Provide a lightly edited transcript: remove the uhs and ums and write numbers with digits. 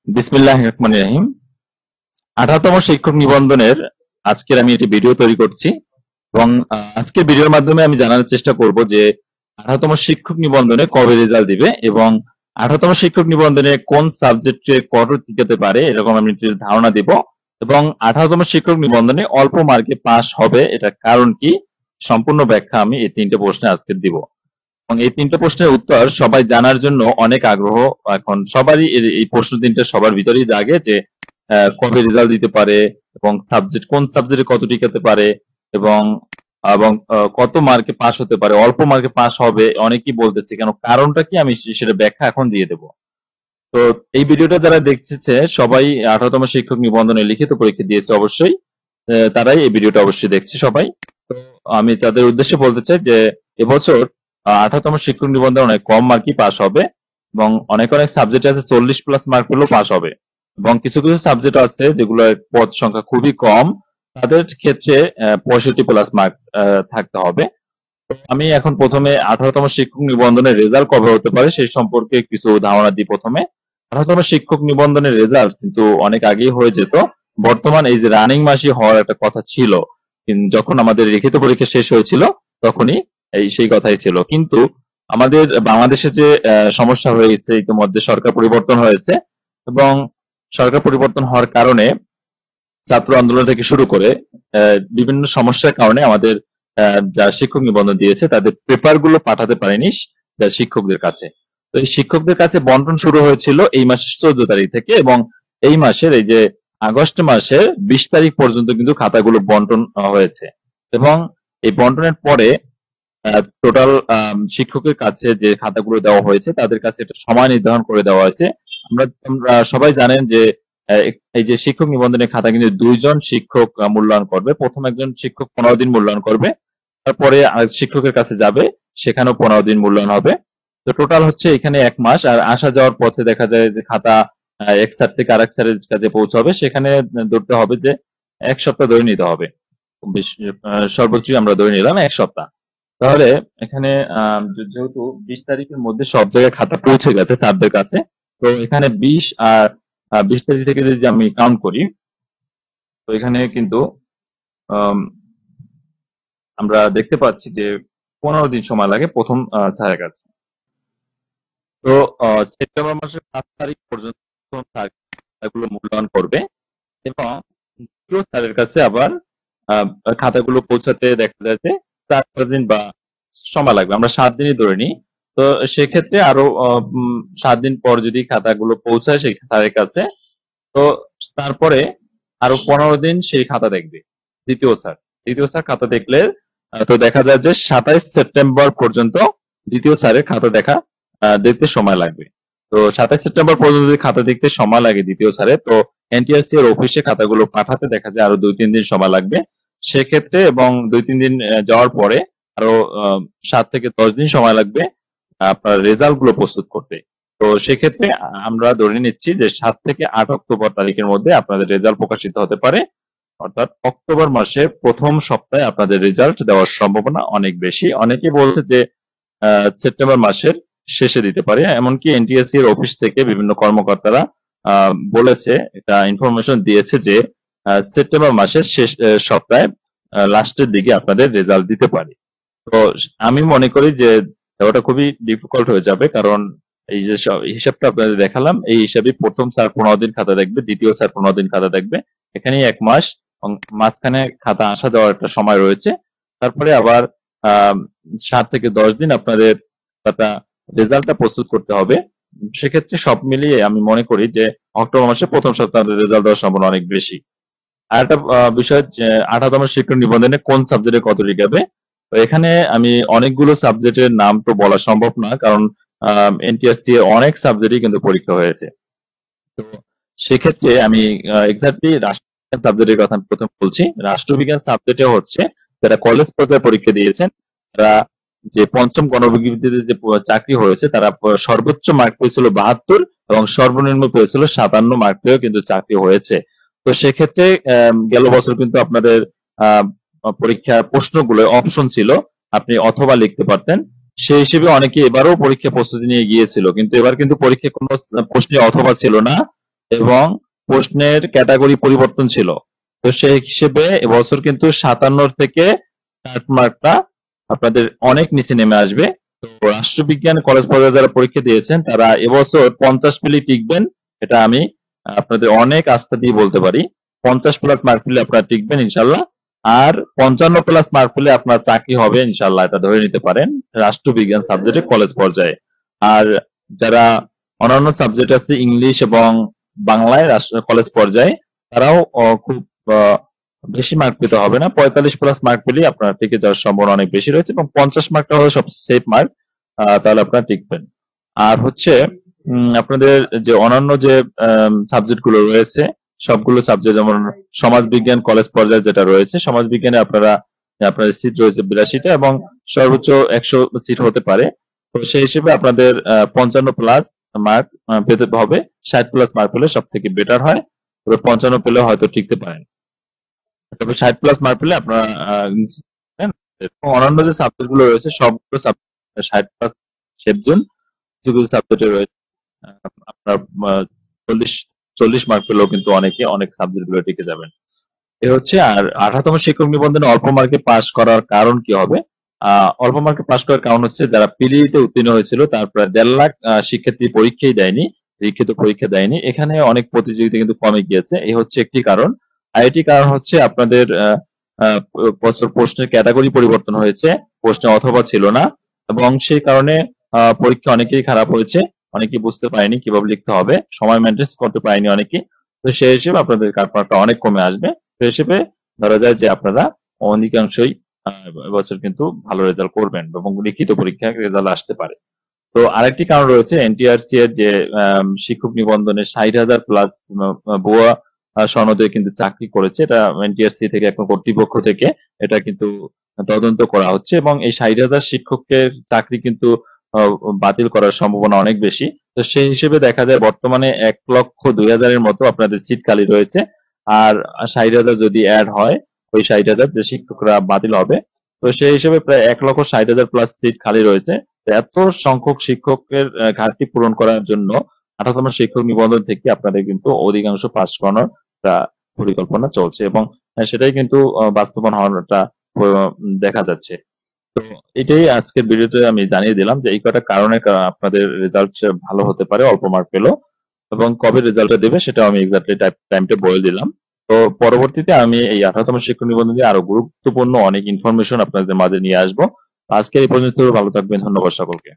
বিসমিল্লাহির রহমানির রহিম। 18তম শিক্ষক নিবন্ধনের আজকের আমি একটি ভিডিও তৈরি করছি এবং আজকের ভিডিওর মাধ্যমে আমি জানার চেষ্টা করব যে 18তম শিক্ষক নিবন্ধনে কবে রেজাল্ট দিবে এবং 18তম শিক্ষক নিবন্ধনে কোন সাবজেক্টে কত টিকাতে পারে এরকম আমি একটু ধারণা দিব এবং 18তম শিক্ষক নিবন্ধনে অল্প মার্কে পাস হবে এটার কারণ কি সম্পূর্ণ ব্যাখ্যা আমি এই তিনটে প্রশ্নে আজকে দিব। এবং এই তিনটে প্রশ্নের উত্তর সবাই জানার জন্য অনেক আগ্রহ। এখন সবারই এই প্রশ্ন তিনটে সবার ভিতরেই জাগে যে কবে রেজাল্ট দিতে পারে এবং কোন সাবজেক্টে কত টিকাতে পারে এবং এবং কত মার্কে পাস হতে পারে, অল্প মার্কে পাস হবে অনেকেই বলতেছে কেন, কারণটা কি আমি সেটা ব্যাখ্যা এখন দিয়ে দেবো। তো এই ভিডিওটা যারা দেখছে সবাই 18তম শিক্ষক নিবন্ধনে লিখিত পরীক্ষা দিয়েছে অবশ্যই, তারাই এই ভিডিওটা অবশ্যই দেখছে সবাই। তো আমি তাদের উদ্দেশ্যে বলতে চাই যে এবছর 18তম শিক্ষক নিবন্ধনে অনেক কম মার্কই পাস হবে এবং অনেক অনেক সাবজেক্ট আছে 40+ মার্ক পেলেও পাস হবে এবং কিছু কিছু সাবজেক্ট আছে যেগুলোর পদ সংখ্যা খুবই কম, তাদের ক্ষেত্রে 65+ মার্ক থাকতে হবে। আমি এখন প্রথমে 18তম শিক্ষক নিবন্ধনের রেজাল্ট কবে হতে পারে সেই সম্পর্কে কিছু ধারণা দিই। প্রথমে 18তম শিক্ষক নিবন্ধনের রেজাল্ট কিন্তু অনেক আগেই হয়ে যেত। বর্তমান এই যে রানিং মাসই হওয়ার একটা কথা ছিল, যখন আমাদের লিখিত পরীক্ষা শেষ হয়েছিল তখনই সেই কথাই ছিল, কিন্তু আমাদের বাংলাদেশে যে সমস্যা হয়েছে, ইতিমধ্যে সরকার পরিবর্তন হয়েছে এবং সরকার পরিবর্তন হওয়ার কারণে ছাত্র আন্দোলন থেকে শুরু করে বিভিন্ন সমস্যার কারণে আমাদের যারা শিক্ষক নিবন্ধন দিয়েছে তাদের পেপার গুলো পাঠাতে পারেনি শিক্ষকদের কাছে। তো এই শিক্ষকদের কাছে বন্টন শুরু হয়েছিল এই মাসের 14 তারিখ থেকে এবং এই মাসের এই যে আগস্ট মাসের 20 তারিখ পর্যন্ত কিন্তু খাতাগুলো বন্টন হয়েছে এবং এই বন্টনের পরে টোটাল শিক্ষকের কাছে যে খাতাগুলো দেওয়া হয়েছে তাদের কাছে একটা সময় নির্ধারণ করে দেওয়া হয়েছে। আমরা সবাই জানেন যে এই যে শিক্ষক নিবন্ধনের খাতা কিন্তু 2জন শিক্ষক মূল্যায়ন করবে। প্রথম একজন শিক্ষক 15 দিন মূল্যায়ন করবে, তারপরে আরেক শিক্ষকের কাছে যাবে, সেখানেও 15 দিন মূল্যায়ন হবে। তো টোটাল হচ্ছে এখানে 1 মাস। আর আসা যাওয়ার পথে দেখা যায় যে খাতা এক স্যার থেকে আরেক স্যারের কাছে পৌঁছাবে, সেখানে ধরতে হবে যে 1 সপ্তাহ ধরে নিতে হবে। সর্বোচ্চই আমরা ধরে নিলাম 1 সপ্তাহ। তাহলে এখানে যেহেতু 20 তারিখের মধ্যে সব জায়গায় খাতা পৌঁছে গেছে স্যারদের কাছে, তো এখানে 20 আর 20 তারিখ থেকে যদি আমি কাউন্ট করি, তো এখানে কিন্তু আমরা দেখতে পাচ্ছি যে 15 দিন সময় লাগে প্রথম স্যারের কাছে। তো সেপ্টেম্বর মাসের 5 তারিখ পর্যন্ত প্রথম স্যার খাতাগুলো মূল্যায়ন করবে এবং দ্বিতীয় স্যারের কাছে আবার খাতাগুলো পৌঁছাতে দেখা যায় যে 4-5 দিন বা সময় লাগবে, আমরা 7 দিনই ধরে নিই। তো সেক্ষেত্রে আরো 7 দিন পর যদি খাতাগুলো পৌঁছায় সেই স্যারের কাছে, তো তারপরে আরো 15 দিন সেই খাতা দেখবে দ্বিতীয় স্যার খাতা দেখলে তো দেখা যায় যে 27 সেপ্টেম্বর পর্যন্ত দ্বিতীয় স্যারের খাতা দেখতে সময় লাগবে। তো 27 সেপ্টেম্বর পর্যন্ত যদি খাতা দেখতে সময় লাগে দ্বিতীয় স্যারের, তো এনটিআরসি এর অফিসে খাতাগুলো পাঠাতে দেখা যায় আরো 2-3 দিন সময় লাগবে সেক্ষেত্রে, এবং 2-3 দিন যাওয়ার পরে আরো 7 থেকে 10 দিন সময় লাগবে আপনার রেজাল্ট গুলো প্রস্তুত করতে। তো সেক্ষেত্রে আমরা ধরে নিচ্ছি যে 7 থেকে 8 অক্টোবর তারিখের মধ্যে আপনাদের রেজাল্ট প্রকাশিত হতে পারে, অর্থাৎ অক্টোবর মাসের প্রথম সপ্তাহে আপনাদের রেজাল্ট দেওয়ার সম্ভাবনা অনেক বেশি। অনেকে বলছে যে সেপ্টেম্বর মাসের শেষে দিতে পারে, এমনকি এনটিএসসি এর অফিস থেকে বিভিন্ন কর্মকর্তারা বলেছে, এটা ইনফরমেশন দিয়েছে যে সেপ্টেম্বর মাসের শেষ সপ্তাহে লাস্টের দিকে আপনাদের রেজাল্ট দিতে পারে। তো আমি মনে করি যে ওটা খুবই ডিফিকাল্ট হয়ে যাবে, কারণ এই যে হিসাবটা আপনাদের দেখালাম এই হিসাবে প্রথম স্যার 15 দিন খাতা দেখবে, দ্বিতীয় স্যার 15 দিন খাতা দেখবে, এখানেই 1 মাস, মাঝখানে খাতা আসা যাওয়ার একটা সময় রয়েছে, তারপরে আবার 7 থেকে 10 দিন আপনাদের খাতা রেজাল্টটা প্রস্তুত করতে হবে। সেক্ষেত্রে সব মিলিয়ে আমি মনে করি যে অক্টোবর মাসে প্রথম সপ্তাহে রেজাল্ট দেওয়ার সম্ভাবনা অনেক বেশি। আর একটা বিষয় যে 18তম শিক্ষক নিবন্ধনে কোন সাবজেক্টে কত লিখাবে, তো এখানে আমি অনেকগুলো সাবজেক্টের নাম তো বলা সম্ভব না, কারণ এনটিএসসি এর অনেক সাবজেক্টই কিন্তু পরীক্ষা হয়েছে। তো সেক্ষেত্রে আমি এক্স্যাক্টলি রাষ্ট্রবিজ্ঞান সাবজেক্টের কথা প্রথম বলছি। রাষ্ট্রবিজ্ঞান সাবজেক্টে হচ্ছে যারা কলেজ পর্যায়ে পরীক্ষা দিয়েছেন, তারা যে পঞ্চম গণবিজ্ঞপ্তিতে যে চাকরি হয়েছে তারা সর্বোচ্চ মার্ক পেয়েছিল 72 এবং সর্বনিম্ন পেয়েছিল 57 মার্ক পেয়েও কিন্তু চাকরি হয়েছে। তো সেক্ষেত্রে গেল বছর কিন্তু আপনাদের পরীক্ষার প্রশ্নগুলো অপশন ছিল, আপনি অথবা লিখতে পারতেন, সেই হিসেবে অনেকে এবারও পরীক্ষা প্রস্তুতি নিয়ে গিয়েছিল, কিন্তু এবার কিন্তু পরীক্ষায় কোনো প্রশ্নে অথবা ছিল না, এবং প্রশ্নের ক্যাটাগরি পরিবর্তন ছিল। তো সেই হিসেবে এবছর কিন্তু 57 থেকে 60 মার্কটা আপনাদের অনেক নিচে নেমে আসবে। তো রাষ্ট্রবিজ্ঞান কলেজ পর্যায়ে যারা পরীক্ষা দিয়েছেন তারা এবছর 50 পেলেই টিকবেন, এটা আমি আপনাদের অনেক আস্থা দিয়ে বলতে পারি। 50 প্লাস মার্ক পেলে আপনারা টিকবেন ইনশাল্লাহ। আর 55 প্লাস মার্ক পেলে আপনার চাকরি হবে ইনশাল্লাহ, এটা ধরে নিতে পারেন রাষ্ট্রবিজ্ঞান সাবজেক্টে কলেজ পর্যায়ে। আর যারা অন্যান্য সাবজেক্ট আছে ইংলিশ এবং বাংলায় কলেজ পর্যায়ে, তারাও খুব আহ, বেশি মার্ক পেতে হবে না, 45 প্লাস মার্ক পেলেই আপনার টিকে যাওয়ার সম্ভাবনা অনেক বেশি রয়েছে এবং 50 মার্কটা হলো সবচেয়ে সেফ মার্ক, তাহলে আপনারা টিকবেন। আর হচ্ছে আপনাদের যে অন্যান্য যে সাবজেক্ট গুলো রয়েছে সবগুলো সাবজেক্ট, যেমন সমাজ বিজ্ঞান কলেজ পর্যায়ে যেটা রয়েছে, সমাজ বিজ্ঞানে আপনাদের সিট রয়েছে 82টা এবং সর্বোচ্চ 100 সিট হতে পারে। তো সেই হিসেবে আপনাদের 55 প্লাস মার্ক পেতে হবে। 60 প্লাস মার্ক পেলে সব থেকে বেটার হয়, তবে 55 পেলে হয়তো টিকতে পারেন। তবে 60 প্লাস মার্ক পেলে আপনারা অন্যান্য যে সাবজেক্ট গুলো রয়েছে সবগুলো সাবজেক্ট 60 প্লাস সেফ জোন। কিছু কিছু সাবজেক্টে রয়েছে আপনার 40 40 মার্ক পেলেও কিন্তু অনেকে অনেক সাবজেক্ট গুলো টিকে যাবেন। এ হচ্ছে। আর 18তম শিক্ষক নিবন্ধনে অল্প মার্কে পাশ করার কারণ কি হবে? অল্প মার্কে পাশ করার কারণ হচ্ছে যারা প্রিলিতে উত্তীর্ণ হয়েছিল তার প্রায় 1.5 লাখ শিক্ষার্থী পরীক্ষাই দেয়নি, লিখিত পরীক্ষা দেয়নি। এখানে অনেক প্রতিযোগিতা কিন্তু কমে গিয়েছে, এই হচ্ছে একটি কারণ। আর এটি কারণ হচ্ছে আপনাদের বছর প্রশ্নের ক্যাটাগরি পরিবর্তন হয়েছে, প্রশ্নে অথবা ছিল না এবং সেই কারণে পরীক্ষা অনেকেই খারাপ হয়েছে, অনেকেই বুঝতে পারেনি কিভাবে লিখতে হবে, সময় মেনটেন করতে পারেনি অনেকেই। তো সেই হিসেবে আপনাদের কাটমার্কটা অনেক কমে আসবে। সেই হিসেবে ধরা যায় যে আপনারা অধিকাংশই এবছর কিন্তু ভালো রেজাল্ট করবেন এবং লিখিত পরীক্ষায় রেজাল্ট আসতে পারে। তো আরেকটি কারণ রয়েছে এনটিআরসি এর যে শিক্ষক নিবন্ধনে 60,000 প্লাস ভুয়া সনদে কিন্তু চাকরি করেছে, এটা এনটিআরসি থেকে এখন কর্তৃপক্ষ থেকে এটা কিন্তু তদন্ত করা হচ্ছে এবং এই 60,000 শিক্ষকের চাকরি কিন্তু বাতিল করার সম্ভাবনা অনেক বেশি। তো সেই হিসেবে দেখা যায় বর্তমানে 1,02,000-এর মতো আপনাদের সিট খালি রয়েছে। আর 60,000 যদি অ্যাড হয়, ওই 60,000 যে শিক্ষকরা বাতিল হবে, তো সেই হিসেবে প্রায় 1,60,000 প্লাস সিট খালি রয়েছে। তো এত সংখ্যক শিক্ষকের ঘাটতি পূরণ করার জন্য 18তম শিক্ষক নিবন্ধন থেকে আপনাদের কিন্তু অধিকাংশ পাস করানোর একটা পরিকল্পনা চলছে এবং সেটাই কিন্তু বাস্তবায়ন হওয়াটা দেখা যাচ্ছে। তো এটাই আজকের ভিডিওতে আমি জানিয়ে দিলাম যে এই কটা কারণে আপনাদের রেজাল্ট ভালো হতে পারে অল্প মার্ক পেলেও, এবং কবে রেজাল্টটা দেবে সেটাও আমি এক্স্যাক্টলি টাইমটা বলে দিলাম। তো পরবর্তীতে আমি এই 18তম শিক্ষক নিবন্ধন দিয়ে আরো গুরুত্বপূর্ণ অনেক ইনফরমেশন আপনাদের মাঝে নিয়ে আসবো। আজকে এই পর্যন্ত, ভালো থাকবেন, ধন্যবাদ সকলকে।